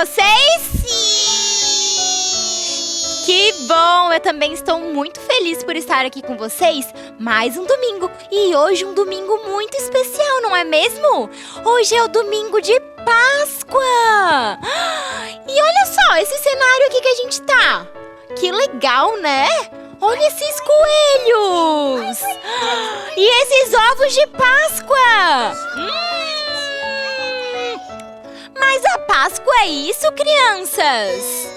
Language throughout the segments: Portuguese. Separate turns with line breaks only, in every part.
vocês?
Sim!
Que bom! Eu também estou muito feliz por estar aqui com vocês. Mais um domingo. E hoje um domingo muito especial, não é mesmo? Hoje é o domingo de Páscoa! E olha só esse cenário aqui que a gente tá. Que legal, né? Olha esses coelhos! E esses ovos de Páscoa! Mas a Páscoa é isso, crianças?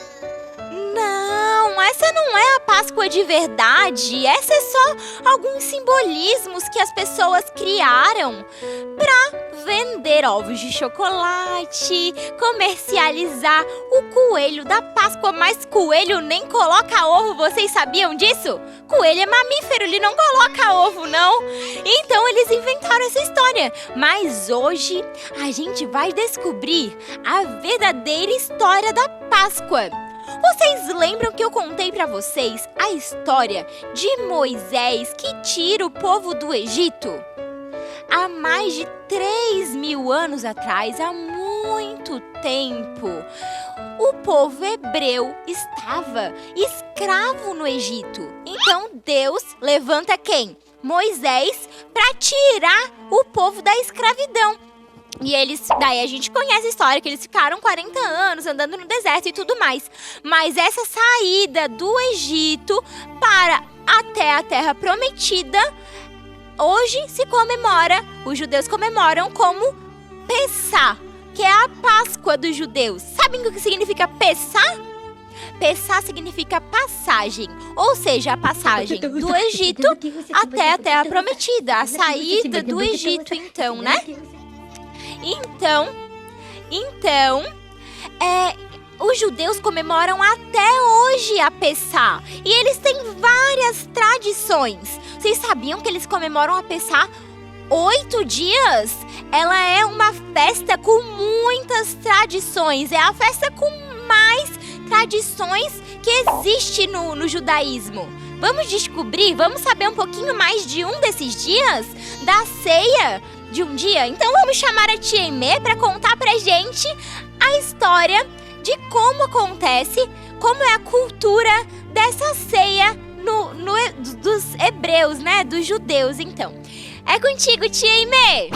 Não, essa não é a Páscoa de verdade. Essa é só alguns simbolismos que as pessoas criaram para vender ovos de chocolate, comercializar o coelho da Páscoa. Mas coelho nem coloca ovo, vocês sabiam disso? Coelho é mamífero, ele não coloca ovo, não. Então eles inventaram essa história. Mas hoje a gente vai descobrir a verdadeira história da Páscoa. Vocês lembram que eu contei pra vocês a história de Moisés que tira o povo do Egito? Há mais de 3.000 anos atrás, há muito tempo, o povo hebreu estava escravo no Egito. Então Deus levanta quem? Moisés para tirar o povo da escravidão. E daí a gente conhece a história, que eles ficaram 40 anos andando no deserto e tudo mais. Mas essa saída do Egito para até a Terra Prometida, hoje se comemora, os judeus comemoram como Pessá, que é a Páscoa dos judeus. Sabem o que significa Pessá? Pessá significa passagem, ou seja, a passagem do Egito até a Terra Prometida, a saída do Egito, então, né? Então, os judeus comemoram até hoje a Pessá. E eles têm várias tradições. Vocês sabiam que eles comemoram a Pessá 8 dias? Ela é uma festa com muitas tradições. É a festa com mais tradições que existe no judaísmo. Vamos descobrir, vamos saber um pouquinho mais de um desses dias? Da ceia de um dia? Então vamos chamar a tia Aimee para contar pra gente a história de como acontece, como é a cultura dessa ceia dos hebreus, né? Dos judeus, então. É contigo, tia Aimee!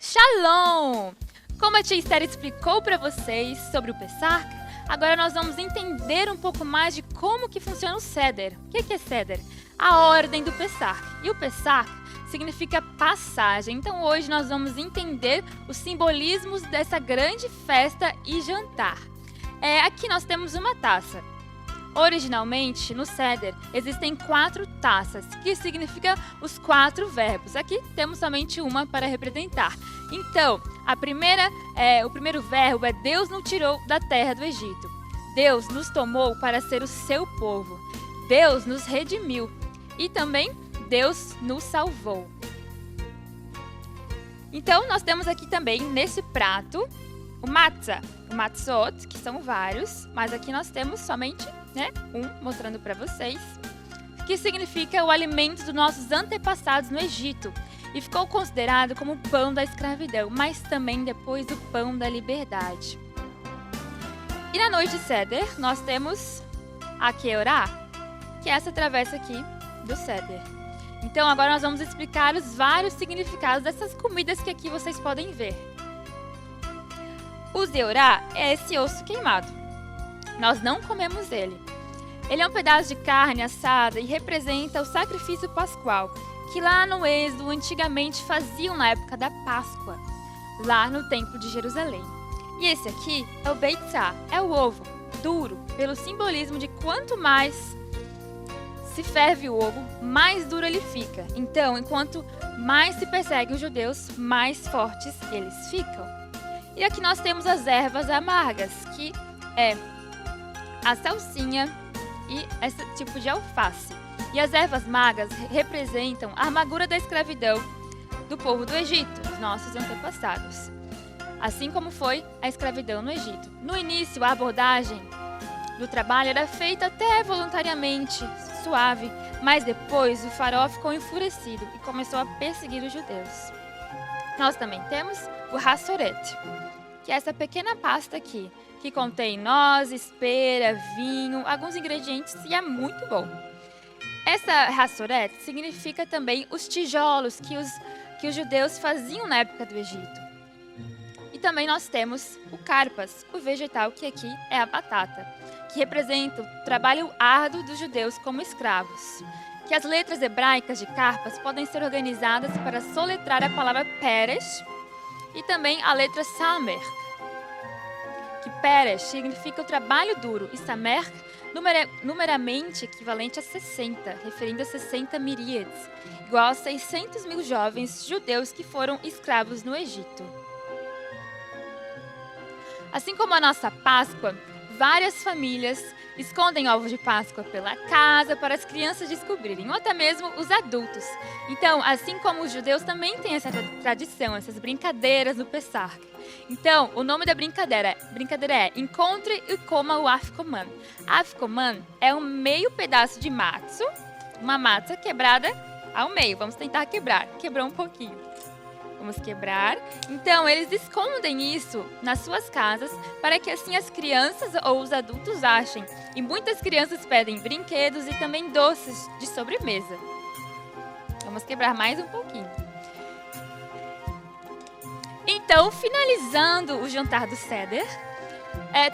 Shalom! Como a tia Esther explicou para vocês sobre o Pessach, agora nós vamos entender um pouco mais de como que funciona o Seder. O que é Seder? A ordem do Pessach. E o Pessach significa passagem. Então hoje nós vamos entender os simbolismos dessa grande festa e jantar. Aqui nós temos uma taça. Originalmente, no Seder, existem 4 taças, que significa os 4 verbos. Aqui temos somente uma para representar. Então, o primeiro verbo é Deus nos tirou da terra do Egito. Deus nos tomou para ser o seu povo. Deus nos redimiu. E também Deus nos salvou. Então, nós temos aqui também, nesse prato, o matzah, o matzot, que são vários, mas aqui nós temos somente um, mostrando para vocês, que significa o alimento dos nossos antepassados no Egito. E ficou considerado como o pão da escravidão, mas também depois o pão da liberdade. E na noite de Seder, nós temos a Keorá, que é essa travessa aqui do Seder. Então agora nós vamos explicar os vários significados dessas comidas que aqui vocês podem ver. O Zeorá é esse osso queimado. Nós não comemos ele. Ele é um pedaço de carne assada e representa o sacrifício pascual, que lá no Êxodo antigamente faziam na época da Páscoa, lá no Templo de Jerusalém. E esse aqui é o beitzá, é o ovo, duro, pelo simbolismo de quanto mais se ferve o ovo, mais duro ele fica. Então, enquanto mais se perseguem os judeus, mais fortes eles ficam. E aqui nós temos as ervas amargas, que é a salsinha e esse tipo de alface. E as ervas magras representam a amargura da escravidão do povo do Egito, os nossos antepassados. Assim como foi a escravidão no Egito. No início, a abordagem do trabalho era feita até voluntariamente, suave, mas depois o faraó ficou enfurecido e começou a perseguir os judeus. Nós também temos o Hassoret, que é essa pequena pasta aqui, que contém nozes, pera, vinho, alguns ingredientes e é muito bom. Essa hassoret significa também os tijolos que os judeus faziam na época do Egito. E também nós temos o karpas, o vegetal que aqui é a batata, que representa o trabalho árduo dos judeus como escravos. Que as letras hebraicas de karpas podem ser organizadas para soletrar a palavra peresh e também a letra samer, que peresh significa o trabalho duro e samer numeramente equivalente a 60, referindo a 60 miríades, igual a 600 mil jovens judeus que foram escravos no Egito. Assim como a nossa Páscoa, várias famílias escondem ovos de Páscoa pela casa para as crianças descobrirem, ou até mesmo os adultos. Então, assim como os judeus também têm essa tradição, essas brincadeiras no Pessach. Então, o nome da brincadeira é Encontre e Coma o Afikoman. Afikoman é um meio pedaço de matzo, uma matzah quebrada ao meio. Vamos tentar quebrar. Quebrou um pouquinho. Vamos quebrar. Então, eles escondem isso nas suas casas para que assim as crianças ou os adultos achem. E muitas crianças pedem brinquedos e também doces de sobremesa. Vamos quebrar mais um pouquinho. Então, finalizando o jantar do Seder,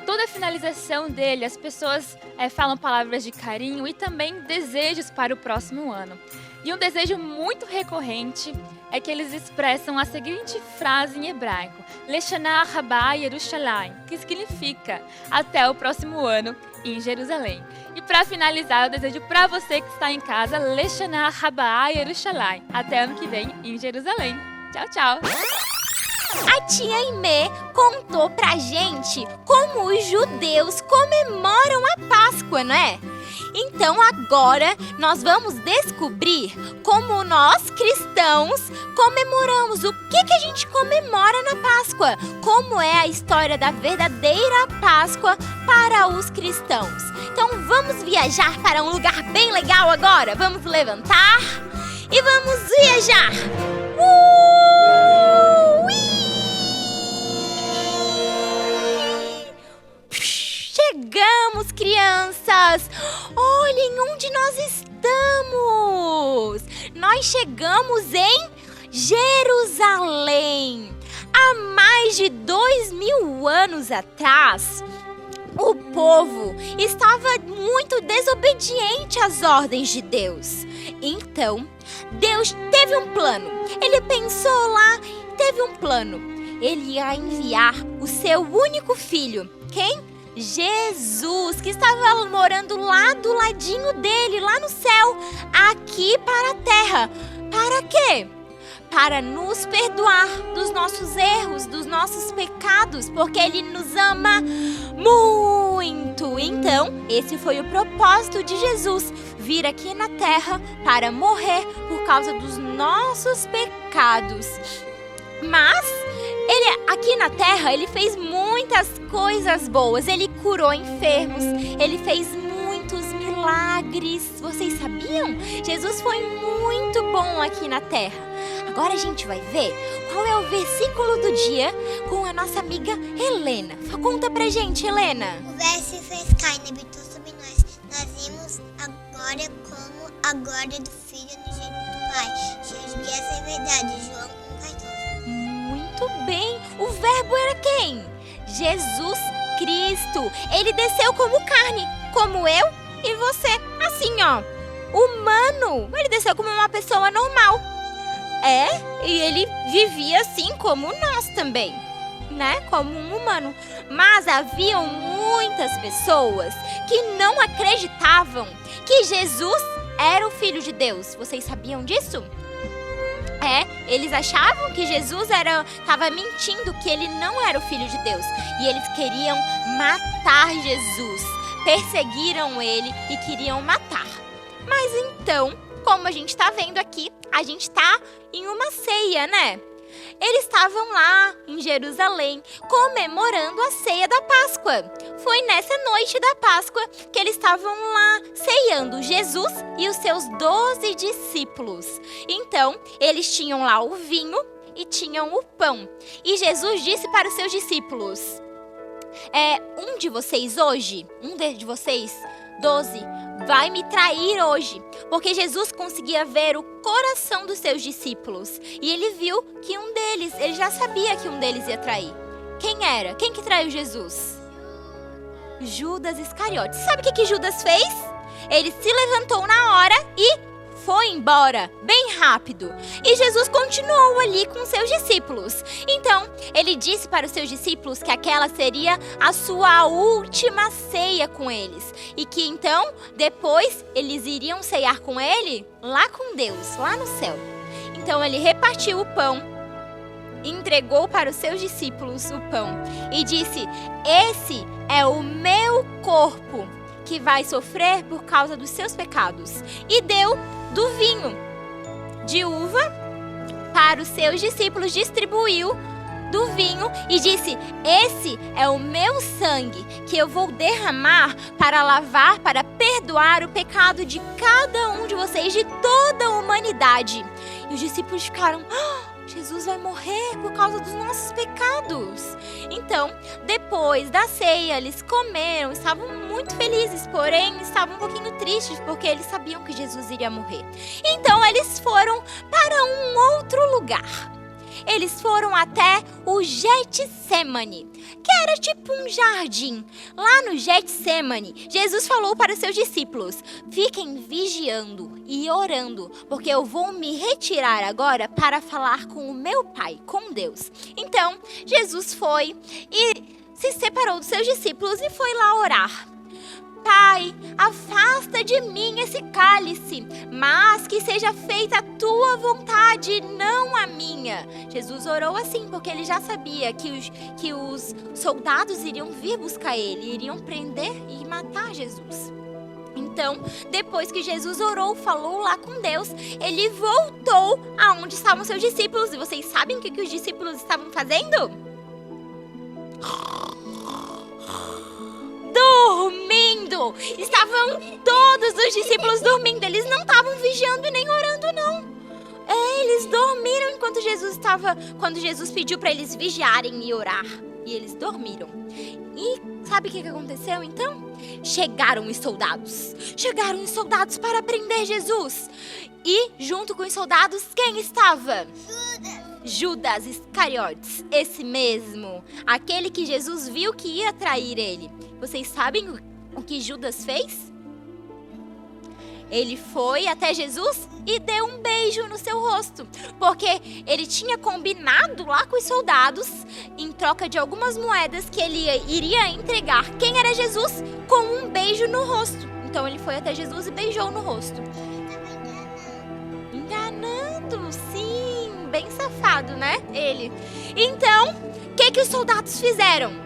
toda a finalização dele, as pessoas falam palavras de carinho e também desejos para o próximo ano. E um desejo muito recorrente é que eles expressam a seguinte frase em hebraico: Leshana Haba Yerushalayim, que significa até o próximo ano em Jerusalém. E para finalizar, eu desejo para você que está em casa, Leshana Haba Yerushalayim, até ano que vem em Jerusalém. Tchau, tchau!
A tia Aimee contou pra gente como os judeus comemoram a Páscoa, né? Então agora nós vamos descobrir como nós cristãos comemoramos. O que a gente comemora na Páscoa? Como é a história da verdadeira Páscoa para os cristãos? Então vamos viajar para um lugar bem legal agora? Vamos levantar e vamos viajar! Chegamos, crianças! Olhem onde nós estamos! Nós chegamos em Jerusalém. Há mais de 2000 anos atrás, o povo estava muito desobediente às ordens de Deus. Então, Deus teve um plano. Ele pensou lá, teve um plano. Ele ia enviar o seu único filho. Quem? Jesus, que estava morando lá do ladinho dele, lá no céu, aqui para a terra. Para quê? Para nos perdoar dos nossos erros, dos nossos pecados, porque Ele nos ama muito. Então, esse foi o propósito de Jesus, vir aqui na terra para morrer por causa dos nossos pecados. Mas ele aqui na terra, ele fez muitas coisas boas. Ele curou enfermos, ele fez muitos milagres. Vocês sabiam? Jesus foi muito bom aqui na terra. Agora a gente vai ver qual é o versículo do dia com a nossa amiga Helena. Conta pra gente, Helena.
O verso fez cair, habitou sobre nós. Nós vimos agora como a glória do Filho no jeito do Pai. Cheio de graça e verdade. João 1,14.
Muito bem, o verbo era quem? Jesus Cristo. Ele desceu como carne, como eu e você. Assim, ó, humano. Ele desceu como uma pessoa normal. E ele vivia assim como nós também, né? Como um humano. Mas haviam muitas pessoas que não acreditavam que Jesus era o Filho de Deus. Vocês sabiam disso? Eles achavam que Jesus estava mentindo, que ele não era o Filho de Deus. E eles queriam matar Jesus. Perseguiram ele e queriam matar. Mas então, como a gente está vendo aqui, a gente está em uma ceia, né? Eles estavam lá em Jerusalém comemorando a ceia da Páscoa. Foi nessa noite da Páscoa que eles estavam lá ceiando, Jesus e os seus 12 discípulos. Então, eles tinham lá o vinho, e tinham o pão. E Jesus disse para os seus discípulos: um de vocês hoje, de vocês, 12, vai me trair hoje. Porque Jesus conseguia ver o coração dos seus discípulos. E ele viu que ele já sabia que um deles ia trair. Quem era? Quem que traiu Jesus? Judas Iscariotes. Sabe o que Judas fez? Ele se levantou na hora e foi embora, bem rápido. E Jesus continuou ali com seus discípulos. Então, ele disse para os seus discípulos que aquela seria a sua última ceia com eles. E que então, depois, eles iriam ceiar com ele lá com Deus, lá no céu. Então, ele repartiu o pão, entregou para os seus discípulos o pão e disse: esse é o meu corpo que vai sofrer por causa dos seus pecados. E deu do vinho de uva para os seus discípulos, distribuiu do vinho e disse: esse é o meu sangue que eu vou derramar para lavar, para perdoar o pecado de cada um de vocês, de toda a humanidade. E os discípulos ficaram: Jesus vai morrer por causa dos nossos pecados. Então, depois da ceia, eles comeram, estavam muito felizes, porém estavam um pouquinho tristes, porque eles sabiam que Jesus iria morrer. Então, eles foram para um outro lugar. Eles foram até o Getsemane, que era tipo um jardim. Lá no Getsemane, Jesus falou para os seus discípulos: fiquem vigiando e orando, porque eu vou me retirar agora para falar com o meu Pai, com Deus. Então, Jesus foi e se separou dos seus discípulos e foi lá orar. Pai, afasta de mim esse cálice, mas que seja feita a tua vontade, não a minha. Jesus orou assim, porque ele já sabia que os soldados iriam vir buscar ele, iriam prender e matar Jesus. Então, depois que Jesus orou, falou lá com Deus, ele voltou aonde estavam seus discípulos. E vocês sabem o que os discípulos estavam fazendo? Dormindo! Estavam todos os discípulos dormindo. Eles não estavam vigiando e nem orando, não. Eles dormiram quando Jesus pediu para eles vigiarem e orar. E eles dormiram. E sabe o que aconteceu então? Chegaram os soldados para prender Jesus. E junto com os soldados, quem estava? Judas Iscariotes, esse mesmo, aquele que Jesus viu que ia trair ele. Vocês sabem o que Judas fez? Ele foi até Jesus e deu um beijo no seu rosto, porque ele tinha combinado lá com os soldados, em troca de algumas moedas, que ele iria entregar quem era Jesus com um beijo no rosto. Então ele foi até Jesus e beijou no rosto. Enganando, sim, bem safado, né? Ele. Então, o que os soldados fizeram?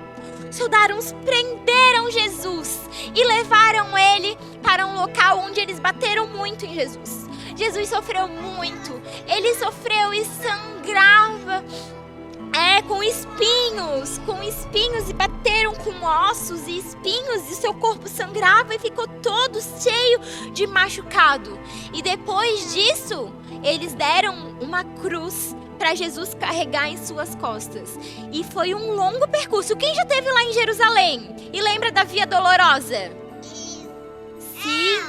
Os soldados prenderam Jesus e levaram ele para um local onde eles bateram muito em Jesus. Jesus sofreu muito. Ele sofreu e sangrava com espinhos e bateram com ossos e espinhos e seu corpo sangrava e ficou todo cheio de machucado. E depois disso, eles deram uma cruz para Jesus carregar em suas costas. E foi um longo percurso. Quem já esteve lá em Jerusalém e lembra da Via Dolorosa? Sim,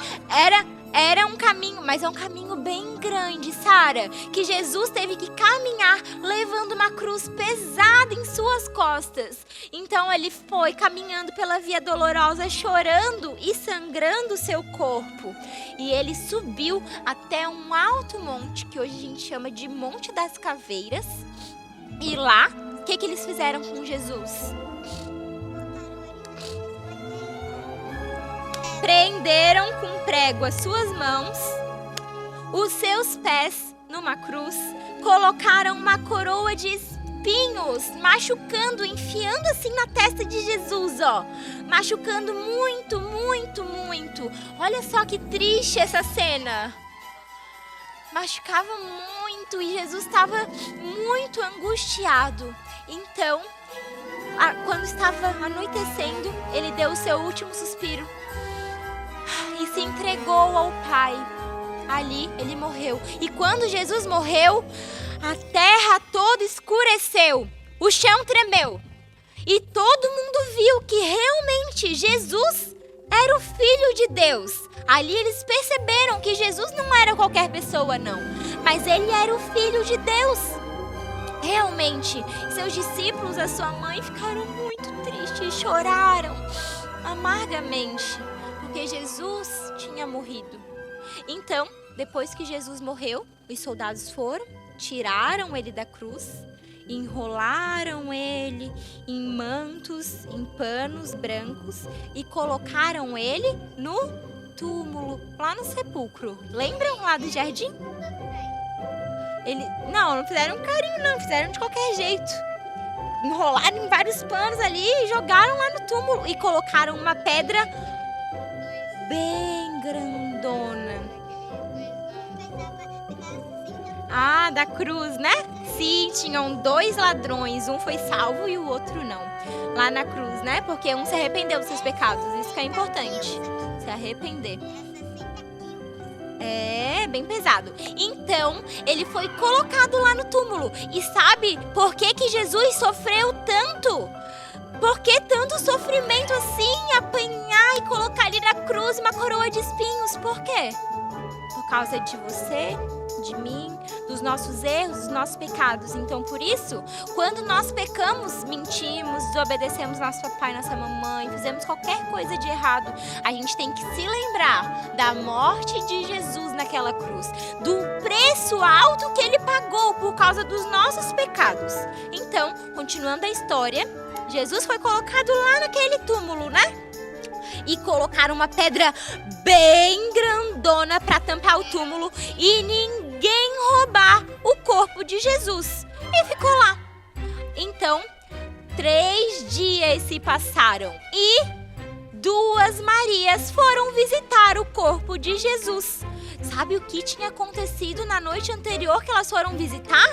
era um caminho, mas é um caminho bem grande, Sara, que Jesus teve que caminhar levando uma cruz pesada em suas costas. Então ele foi caminhando pela Via Dolorosa, chorando e sangrando seu corpo. E ele subiu até um alto monte, que hoje a gente chama de Monte das Caveiras. E lá, o que eles fizeram com Jesus? Prenderam com prego as suas mãos, os seus pés numa cruz, colocaram uma coroa de espinhos, machucando, enfiando assim na testa de Jesus, ó. Machucando muito, muito, muito. Olha só que triste essa cena. Machucava muito e Jesus estava muito angustiado. Então, quando estava anoitecendo, ele deu o seu último suspiro e se entregou ao Pai. ali ele morreu. E quando Jesus morreu, a terra toda escureceu, o chão tremeu. E todo mundo viu que realmente Jesus era o Filho de Deus. Ali eles perceberam que Jesus não era qualquer pessoa, não. Mas ele era o Filho de Deus. Realmente, seus discípulos, a sua mãe, ficaram muito tristes e choraram amargamente, porque Jesus tinha morrido. Então, depois que Jesus morreu, os soldados foram, tiraram ele da cruz, enrolaram ele em mantos, em panos brancos e colocaram ele no túmulo, lá no sepulcro. Lembram lá do jardim? Não fizeram um carinho não, fizeram de qualquer jeito. Enrolaram em vários panos ali e jogaram lá no túmulo e colocaram uma pedra bem grandona. Ah, da cruz, né? Sim, tinham 2 ladrões, um foi salvo e o outro não. Lá na cruz, né? Porque um se arrependeu dos seus pecados, isso que é importante, se arrepender. É, bem pesado. Então, ele foi colocado lá no túmulo. E sabe por que que Jesus sofreu tanto? Por que tanto sofrimento assim? Apanhar e colocar ali na cruz uma coroa de espinhos. Por quê? Por causa de você, de mim, dos nossos erros, dos nossos pecados. Então, por isso, quando nós pecamos, mentimos, desobedecemos nosso papai, nossa mamãe, fizemos qualquer coisa de errado, a gente tem que se lembrar da morte de Jesus naquela cruz, do preço alto que ele pagou por causa dos nossos pecados. Então, continuando a história, Jesus foi colocado lá naquele túmulo, né? E colocaram uma pedra bem grandona para tampar o túmulo e ninguém roubar o corpo de Jesus. E ficou lá. Então, 3 dias se passaram e 2 Marias foram visitar o corpo de Jesus. Sabe o que tinha acontecido na noite anterior que elas foram visitar?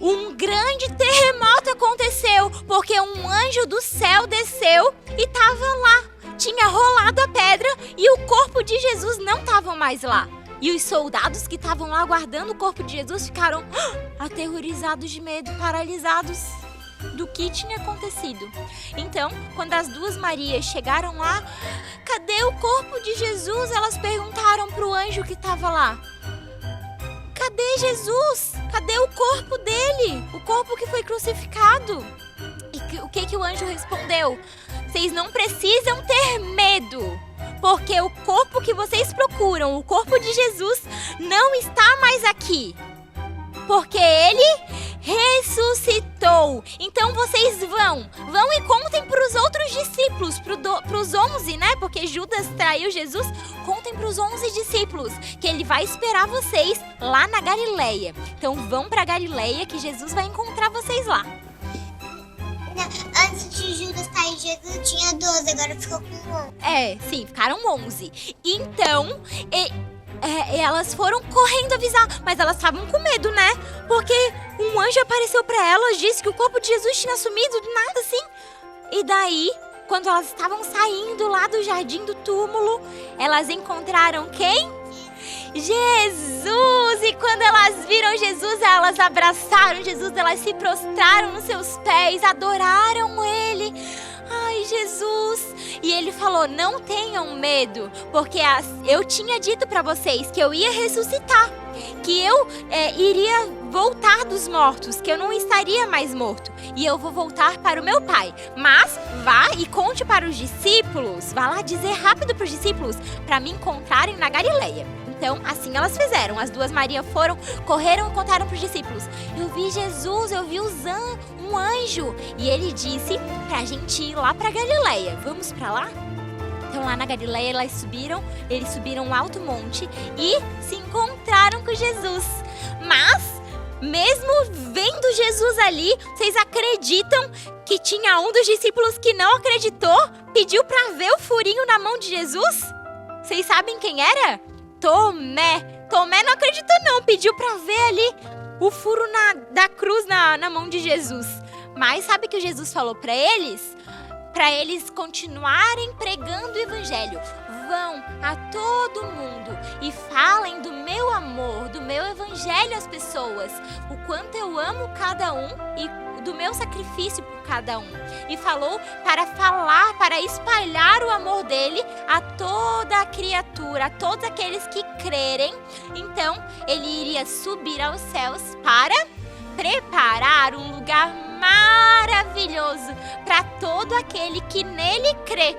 Um grande terremoto aconteceu, porque um anjo do céu desceu e estava lá. Tinha rolado a pedra e o corpo de Jesus não estava mais lá. E os soldados que estavam lá guardando o corpo de Jesus ficaram aterrorizados de medo, paralisados do que tinha acontecido. Então, quando as 2 Marias chegaram lá, cadê o corpo de Jesus? Elas perguntaram para o anjo que estava lá. Cadê Jesus? Cadê o corpo dele? O corpo que foi crucificado? E o que o anjo respondeu? Vocês não precisam ter medo, porque o corpo que vocês procuram, o corpo de Jesus, não está mais aqui. Porque ele ressuscitou. Então vocês vão e contem para os outros discípulos, para os 11, né? Porque Judas traiu Jesus. Contem para os 11 discípulos que ele vai esperar vocês lá na Galileia. Então vão para Galileia que Jesus vai encontrar vocês lá.
Antes de Judas trair Jesus tinha 12, agora ficou com 11.
Sim, ficaram 11. Então, elas foram correndo avisar, mas elas estavam com medo, né? Porque um anjo apareceu para elas, disse que o corpo de Jesus tinha sumido do nada assim. E daí, quando elas estavam saindo lá do jardim do túmulo, elas encontraram quem? Jesus! E quando elas viram Jesus, elas abraçaram Jesus, elas se prostraram nos seus pés, adoraram ele. Ai, Jesus! E ele falou, não tenham medo, porque eu tinha dito para vocês que eu ia ressuscitar, que eu iria voltar dos mortos, que eu não estaria mais morto, e eu vou voltar para o meu Pai. Mas vá e conte para os discípulos, vá lá dizer rápido para os discípulos, para me encontrarem na Galileia. Então, assim elas fizeram. As 2 Marias correram e contaram para os discípulos. Eu vi Jesus, eu vi um anjo. E ele disse pra gente ir lá pra Galileia. Vamos pra lá? Então, lá na Galileia, eles subiram um alto monte e se encontraram com Jesus. Mas, mesmo vendo Jesus ali, vocês acreditam que tinha um dos discípulos que não acreditou? Pediu pra ver o furinho na mão de Jesus? Vocês sabem quem era? Tomé. Tomé não acreditou não, pediu pra ver ali o furo da cruz na mão de Jesus. Mas sabe o que Jesus falou pra eles? Para eles continuarem pregando o evangelho. vão a todo mundo e falem do meu amor, do meu evangelho às pessoas, o quanto eu amo cada um e do meu sacrifício por cada um. E falou para espalhar o amor dele a toda a criatura, a todos aqueles que crerem. Então, ele iria subir aos céus para preparar um lugar maravilhoso para todo aquele que nele crê.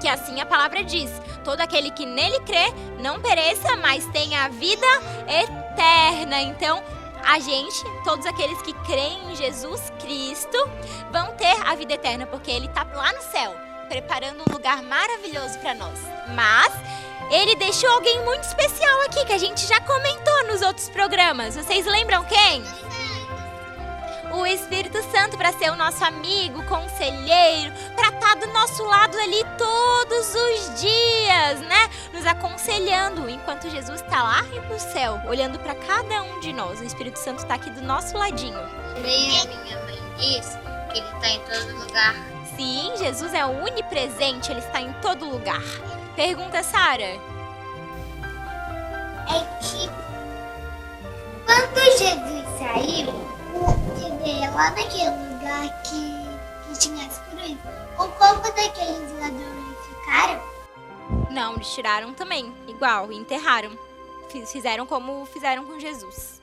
Que assim a palavra diz: todo aquele que nele crê não pereça, mas tenha a vida eterna. Então, a gente, todos aqueles que creem em Jesus Cristo, vão ter a vida eterna, porque ele está lá no céu, preparando um lugar maravilhoso para nós. Mas ele deixou alguém muito especial aqui, que a gente já comentou nos outros programas. Vocês lembram quem? O Espírito Santo, para ser o nosso amigo, conselheiro, para estar do nosso lado ali todos os dias, né? Nos aconselhando, enquanto Jesus está lá no céu, olhando para cada um de nós. O Espírito Santo está aqui do nosso ladinho.
Minha mãe disse que ele está em todo lugar.
Sim, Jesus é onipresente, ele está em todo lugar. Pergunta, Sara.
É que quando Jesus saiu, lá naquele lugar que tinha as cruzes, o corpo daqueles ladrões ficaram?
Não, eles tiraram também, igual, enterraram. Fizeram como fizeram com Jesus.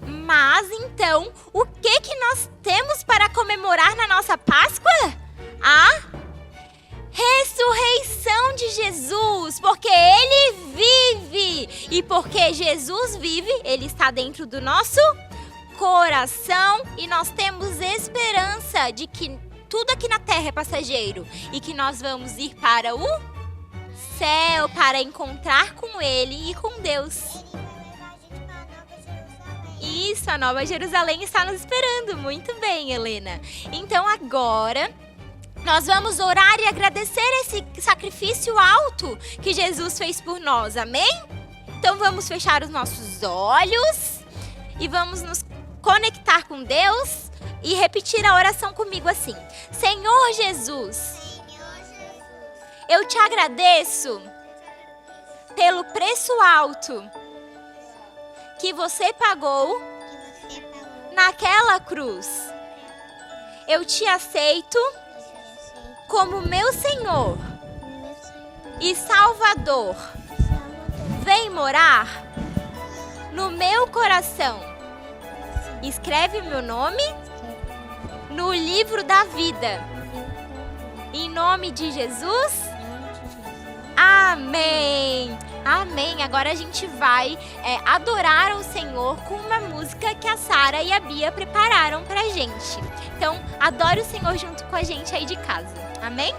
Mas então, o que nós temos para comemorar na nossa Páscoa? A ressurreição de Jesus, porque ele vive. E porque Jesus vive, ele está dentro do nosso coração e nós temos esperança de que tudo aqui na terra é passageiro e que nós vamos ir para o céu para encontrar com ele e com Deus. Isso, a Nova Jerusalém está nos esperando. Muito bem, Helena. Então agora nós vamos orar e agradecer esse sacrifício alto que Jesus fez por nós, amém? Então vamos fechar os nossos olhos e vamos nos conectar com Deus e repetir a oração comigo assim: Senhor Jesus, eu te agradeço pelo preço alto que você pagou naquela cruz. Eu te aceito como meu Senhor e Salvador. Vem morar no meu coração. Escreve meu nome no livro da vida. Em nome de Jesus. Amém. Amém. Agora a gente vai adorar ao Senhor com uma música que a Sara e a Bia prepararam pra gente. Então, adore o Senhor junto com a gente aí de casa. Amém?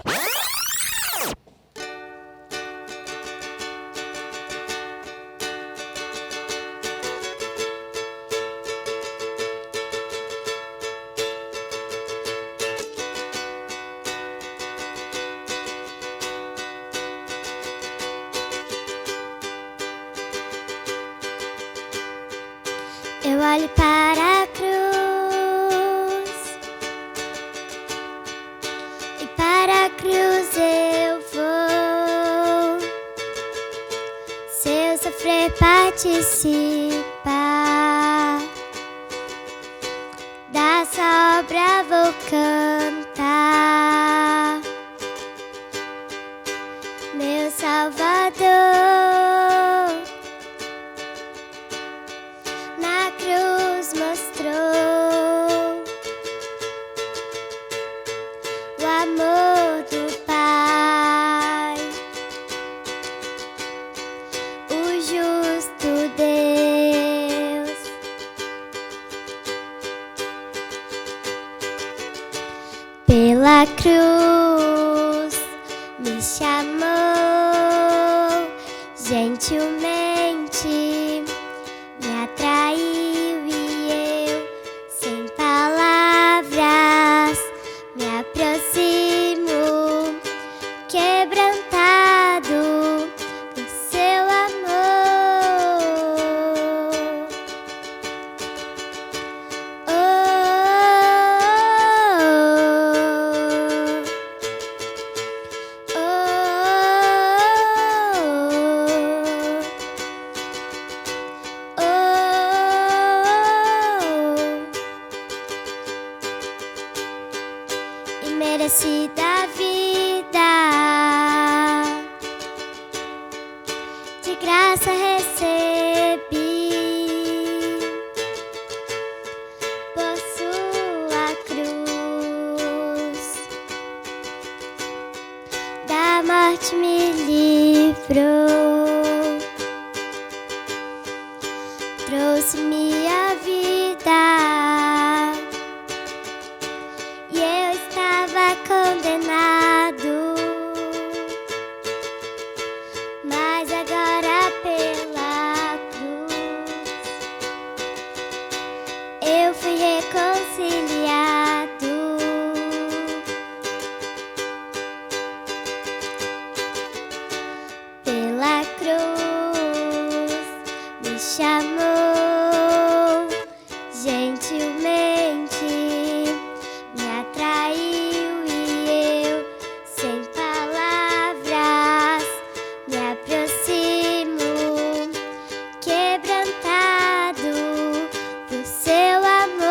Eu olho para a cruz e para a cruz eu vou. Se eu sofrer participar dessa obra, vou cantar. Meu Salvador na cruz mostrou o amor do Pai, o justo Deus. Pela cruz me chamou gentilmente, me atraiu e eu, sem palavras, me aproximo, quebrantado por seu amor. Oh, oh, oh, oh.
fonte da vida, de graça recebi por sua cruz, da morte me livrou, trouxe-me a vida, e eu estava condenado, mas agora pela cruz eu fui reconciliado. Pela cruz me chamou gentilmente, me atraiu e eu, sem palavras, me aproximo, quebrantado por seu amor.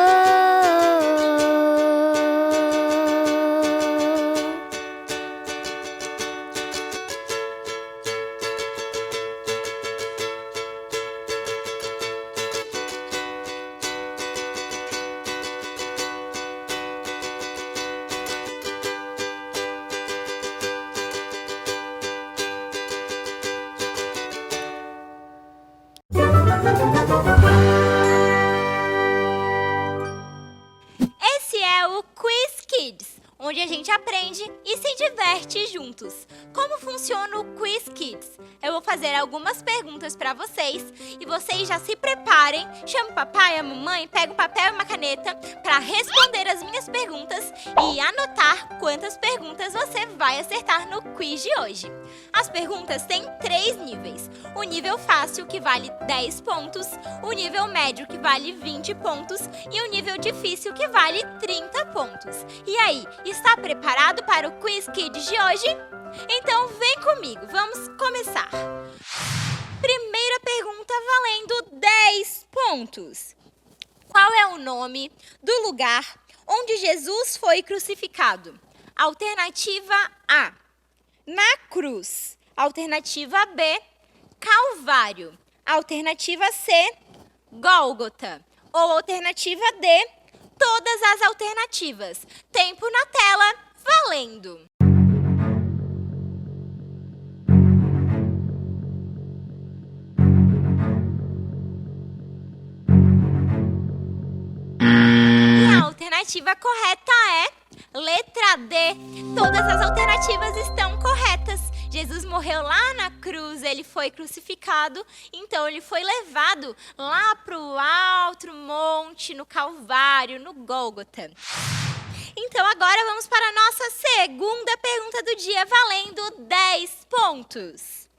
Esse é o Quiz Kids, onde a gente aprende e se diverte juntos. Como funciona o Quiz Kids? Eu vou fazer algumas perguntas para vocês e vocês já se preparem. Chama o papai e a mamãe, pega um papel e uma caneta para responder as minhas perguntas e anotar quantas perguntas você vai acertar no quiz de hoje. As perguntas têm 3 níveis. O nível fácil, que vale 10 pontos, o nível médio, que vale 20 pontos, e o nível difícil, que vale 30 pontos. E aí, está preparado para o Quiz Kids de hoje? Então vem comigo, vamos começar. Primeira pergunta valendo 10 pontos. Qual é o nome do lugar onde Jesus foi crucificado? Alternativa A, na cruz. Alternativa B, Calvário. Alternativa C, Gólgota. Ou alternativa D, todas as alternativas. Tempo na tela, valendo! E a alternativa correta é letra D. Todas as alternativas estão corretas. Jesus morreu lá na cruz, ele foi crucificado, então ele foi levado lá para o alto monte, no Calvário, no Gólgota. Então agora vamos para a nossa segunda pergunta do dia, valendo 10 pontos.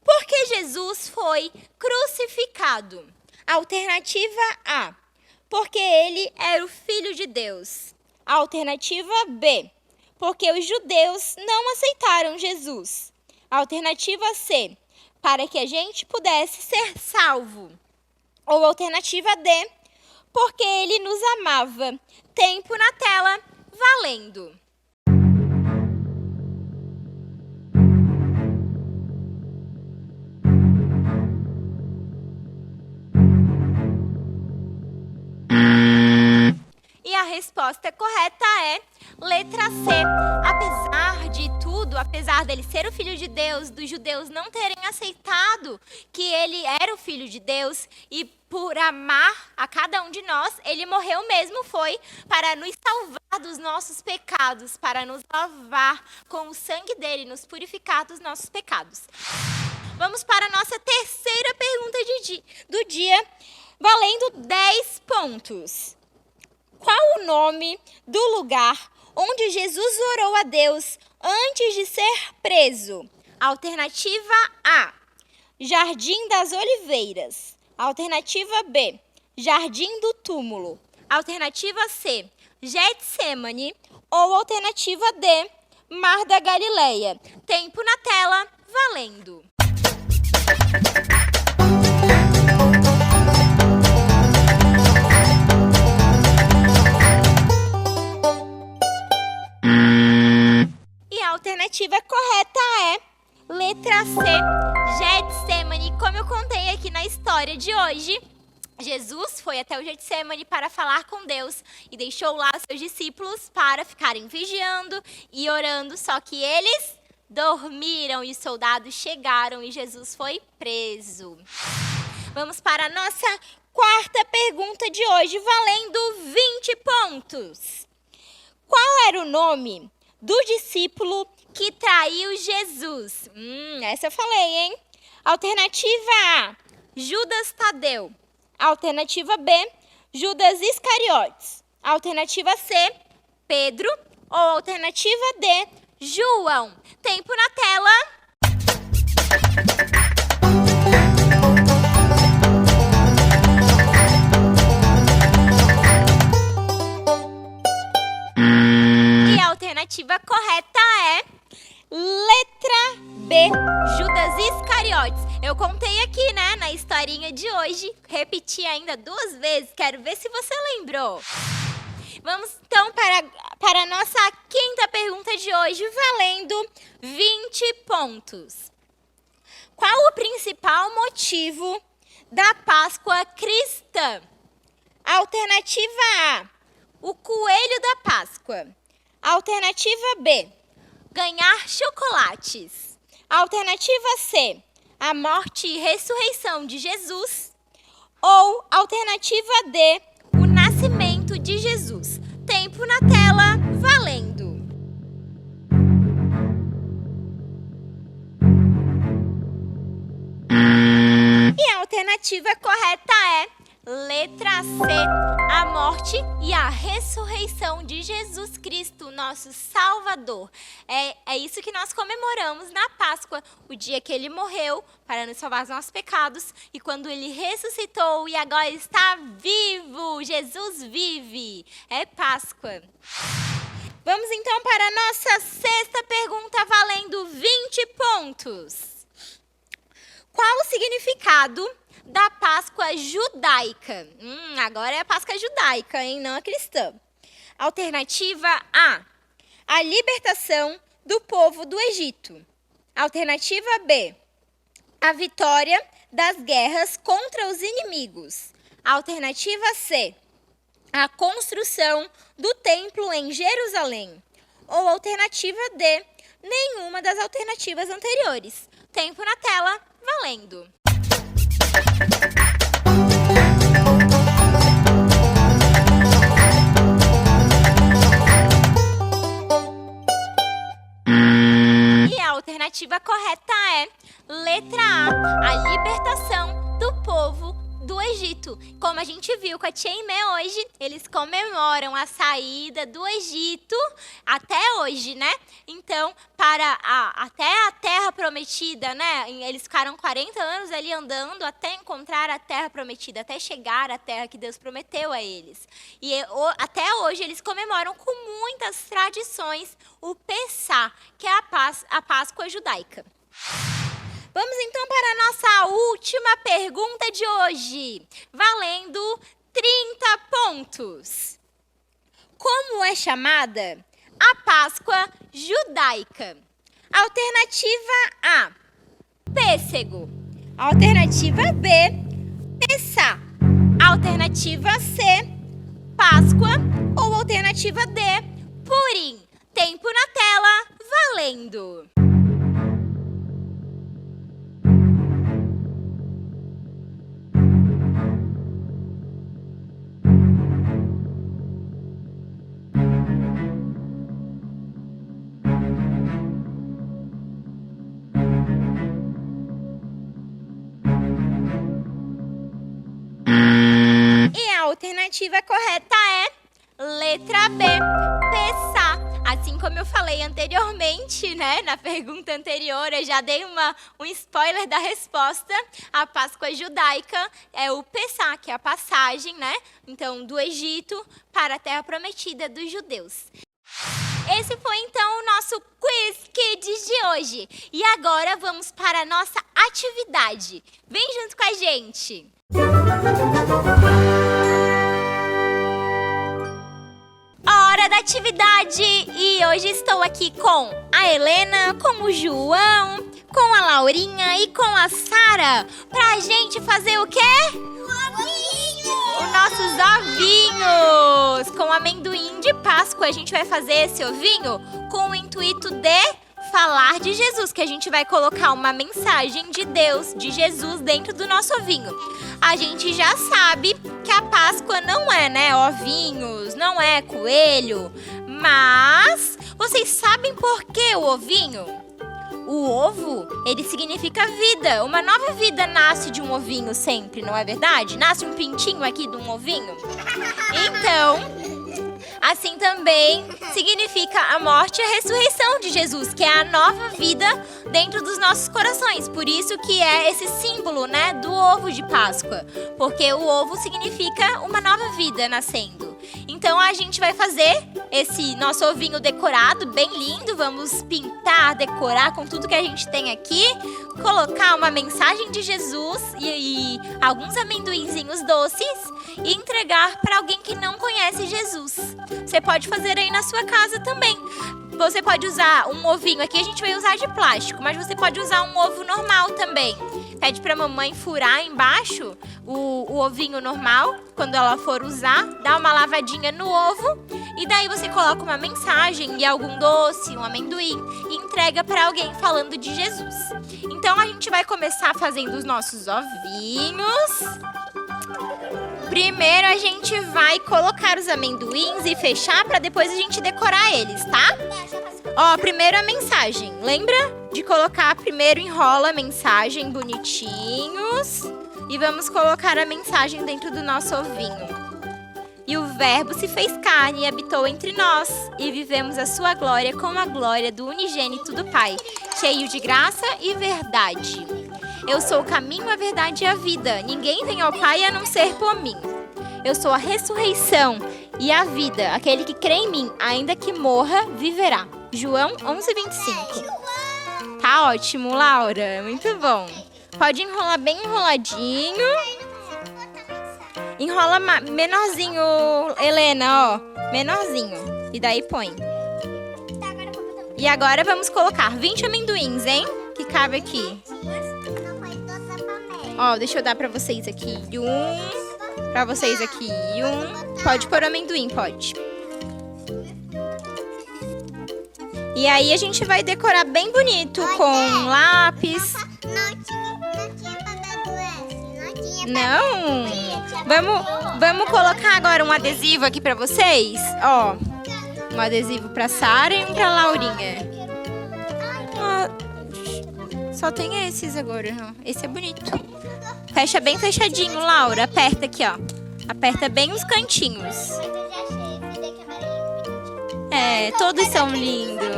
Por que Jesus foi crucificado? Alternativa A, porque ele era o Filho de Deus. Alternativa B, porque os judeus não aceitaram Jesus. Alternativa C, para que a gente pudesse ser salvo. Ou alternativa D, porque ele nos amava. Tempo na tela, valendo! E a resposta correta é letra C. Apesar de tudo, apesar dele ser o Filho de Deus, dos judeus não terem aceitado que ele era o Filho de Deus e por amar a cada um de nós, ele morreu mesmo, foi para nos salvar dos nossos pecados, para nos lavar com o sangue dele, nos purificar dos nossos pecados. Vamos para a nossa terceira pergunta do dia, valendo 10 pontos. Qual o nome do lugar onde Jesus orou a Deus antes de ser preso? Alternativa A, Jardim das Oliveiras. Alternativa B, Jardim do Túmulo. Alternativa C, Getsemane. Ou alternativa D, Mar da Galileia. Tempo na tela, valendo! alternativa correta é letra C, Getsemane. Como eu contei aqui na história de hoje, Jesus foi até o Getsemane para falar com Deus e deixou lá seus discípulos para ficarem vigiando e orando, só que eles dormiram e os soldados chegaram e Jesus foi preso. Vamos para a nossa quarta pergunta de hoje, valendo 20 pontos. Qual era o nome do discípulo que traiu Jesus? Essa eu falei, hein? Alternativa A, Judas Tadeu. Alternativa B, Judas Iscariotes. Alternativa C, Pedro. Ou alternativa D, João. Tempo na tela. E a alternativa correta é letra B, Judas Iscariotes. Eu contei aqui, né, na historinha de hoje. Repeti ainda 2 vezes. Quero ver se você lembrou. Vamos então para a nossa quinta pergunta de hoje, valendo 20 pontos. Qual o principal motivo da Páscoa cristã? Alternativa A, o coelho da Páscoa. Alternativa B, ganhar chocolates. Alternativa C, a morte e ressurreição de Jesus. Ou alternativa D, o nascimento de Jesus. Tempo na tela, valendo. E a alternativa correta é letra C, a morte e a ressurreição de Jesus Cristo, nosso Salvador. É isso que nós comemoramos na Páscoa, o dia que ele morreu para nos salvar dos nossos pecados e quando ele ressuscitou e agora está vivo. Jesus vive. É Páscoa. Vamos então para a nossa sexta pergunta, valendo 20 pontos. Qual o significado da Páscoa judaica? Agora é a Páscoa judaica, hein? Não a cristã. Alternativa A libertação do povo do Egito. Alternativa B, a vitória das guerras contra os inimigos. Alternativa C, a construção do templo em Jerusalém. Ou alternativa D, nenhuma das alternativas anteriores. Tempo na tela, valendo. E a alternativa correta é letra A libertação do povo do Egito. Como a gente viu com a Tia Imé hoje, eles comemoram a saída do Egito até hoje, né? Então, até a Terra Prometida, né? Eles ficaram 40 anos ali andando até encontrar a Terra Prometida, até chegar à terra que Deus prometeu a eles. E até hoje eles comemoram com muitas tradições o Pessá, que é a Páscoa judaica. Vamos então para a nossa última pergunta de hoje, valendo 30 pontos. Como é chamada a Páscoa judaica? Alternativa A, pêssego. Alternativa B, Pessá. Alternativa C, Páscoa. Ou alternativa D, Purim. Tempo na tela, valendo. A alternativa correta é letra B, Pessá. Assim como eu falei anteriormente, né, na pergunta anterior, eu já dei um spoiler da resposta. A Páscoa judaica é o Pessá, que é a passagem, né, então, do Egito para a Terra Prometida dos judeus. Esse foi então o nosso Quiz Kids de hoje. E agora vamos para a nossa atividade. Vem junto com a gente! Hora hora da atividade e hoje estou aqui com a Helena, com o João, com a Laurinha e com a Sara pra gente fazer o quê? Os nossos ovinhos com amendoim de Páscoa. A gente vai fazer esse ovinho com o intuito de falar de Jesus, que a gente vai colocar uma mensagem de Deus, de Jesus dentro do nosso ovinho. A gente já sabe que a Páscoa não é, né, ovinhos, não é coelho, mas vocês sabem por que o ovinho? O ovo, ele significa vida. Uma nova vida nasce de um ovinho sempre, não é verdade? Nasce um pintinho aqui de um ovinho. Então, assim também significa a morte e a ressurreição de Jesus, que é a nova vida dentro dos nossos corações. Por isso que é esse símbolo, né, do ovo de Páscoa. Porque o ovo significa uma nova vida nascendo. Então a gente vai fazer esse nosso ovinho decorado, bem lindo. Vamos pintar, decorar com tudo que a gente tem aqui. Colocar uma mensagem de Jesus e alguns amendoinzinhos doces e entregar para alguém que não conhece Jesus. Você pode fazer aí na sua casa também. Você pode usar um ovinho aqui, a gente vai usar de plástico, mas você pode usar um ovo normal também. Pede pra mamãe furar embaixo o ovinho normal, quando ela for usar, dá uma lavadinha no ovo e daí você coloca uma mensagem e algum doce, um amendoim e entrega pra alguém falando de Jesus. Então a gente vai começar fazendo os nossos ovinhos. Primeiro a gente vai colocar os amendoins e fechar pra depois a gente decorar eles, tá? Ó, primeiro a mensagem. Lembra de colocar, primeiro enrola a mensagem bonitinhos. E vamos colocar a mensagem dentro do nosso ovinho. E o verbo se fez carne e habitou entre nós. E vivemos a sua glória como a glória do unigênito do Pai, cheio de graça e verdade. Eu sou o caminho, a verdade e a vida. Ninguém vem ao Pai a não ser por mim. Eu sou a ressurreição e a vida. Aquele que crê em mim, ainda que morra, viverá. João 11:25. Tá ótimo, Laura. Muito bom. Pode enrolar bem enroladinho. Enrola menorzinho, Helena, ó. Menorzinho. E daí põe. E agora vamos colocar 20 amendoins, hein? Que cabe aqui. Ó, deixa eu dar pra vocês aqui. Pra vocês aqui. Pode pôr amendoim, pode. E aí a gente vai decorar bem bonito com lápis. Não. Vamos colocar agora um adesivo aqui pra vocês. Ó, um adesivo pra Sara e um pra Laurinha. Só tem esses agora. Esse é bonito. Fecha bem fechadinho, Laura. Aperta aqui, ó. Aperta bem os cantinhos. É, todos são lindos.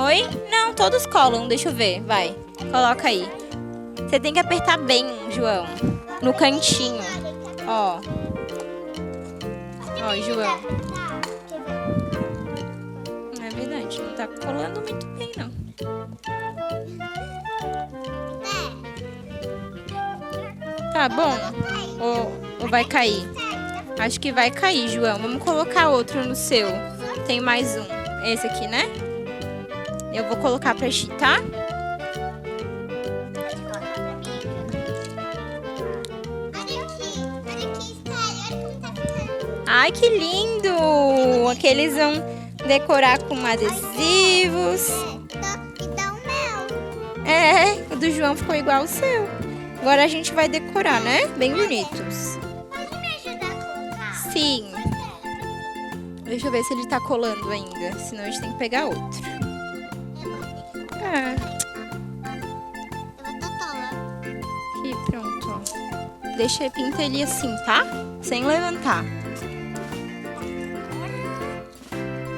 Oi? Não, todos colam. Deixa eu ver. Vai. Coloca aí. Você tem que apertar bem, João. No cantinho. Ó. Ó, João. É verdade. Não tá colando muito bem, não. Tá bom? Ou vai cair? Acho que vai cair, João. Vamos colocar outro no seu. Tem mais um. Esse aqui, né? Eu vou colocar pra ti, tá? Ai, que lindo! Aqui eles vão decorar com adesivos. É, o do João ficou igual ao seu. Agora a gente vai decorar, né? Bem bonitos.
Pode me ajudar a colocar?
Sim. Deixa eu ver se ele tá colando ainda. Senão a gente tem que pegar outro. É. Aqui, pronto, ó. Deixa eu pintar ele assim, tá? Sem levantar.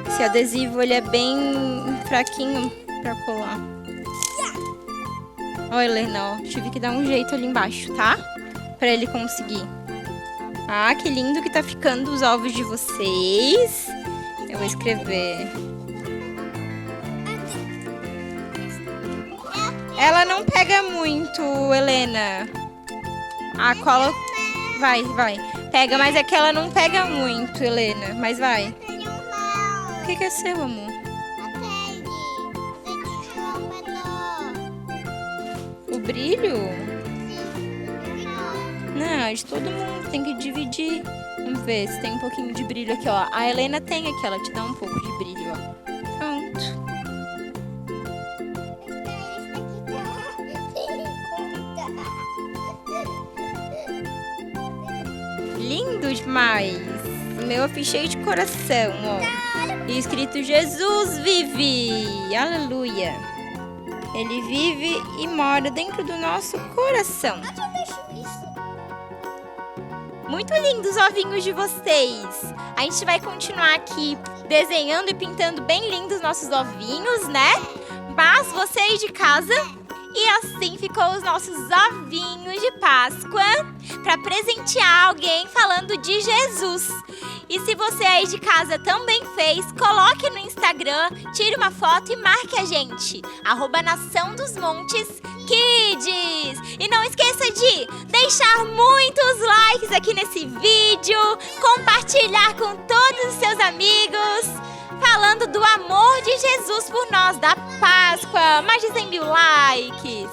Esse adesivo, ele é bem fraquinho pra colar. Olha, Helena, ó. Tive que dar um jeito ali embaixo, tá? Pra ele conseguir. Ah, que lindo que tá ficando os ovos de vocês. Eu vou escrever. Ela não pega muito, Helena. A cola... Vai. Pega, mas é que ela não pega muito, Helena. Mas vai.
Tenho um mal.
O que é seu, amor?
A pele. Vem de João menor.
O brilho?
Sim.
Não, é de todo mundo. Tem que dividir. Vamos ver se tem um pouquinho de brilho aqui, ó. A Helena tem aqui, ela te dá um pouco de brilho, ó. Pronto. Lindo demais. O meu é cheio de coração, ó. E escrito Jesus vive. Aleluia. Ele vive e mora dentro do nosso coração.
Onde eu deixo isso?
Muito lindos os ovinhos de vocês. A gente vai continuar aqui desenhando e pintando bem lindos nossos ovinhos, né? Mas você aí de casa. E assim ficou os nossos ovinhos de Páscoa para presentear alguém falando de Jesus. E se você aí de casa também fez, coloque no Instagram, tire uma foto e marque a gente. @Nação dos Montes Kids. E não esqueça de deixar muitos likes aqui nesse vídeo, compartilhar com todos os seus amigos, falando do amor de Jesus por nós, da Páscoa. Mais de 100 mil likes.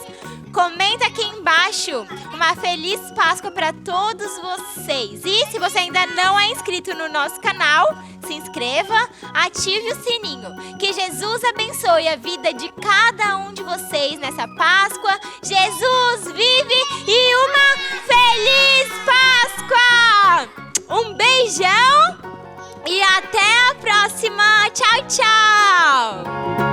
Comenta aqui embaixo uma feliz Páscoa para todos vocês. E se você ainda não é inscrito no nosso canal, se inscreva, ative o sininho. Que Jesus abençoe a vida de cada um de vocês nessa Páscoa. Jesus vive e uma feliz Páscoa! Um beijão e até a próxima. Tchau, tchau!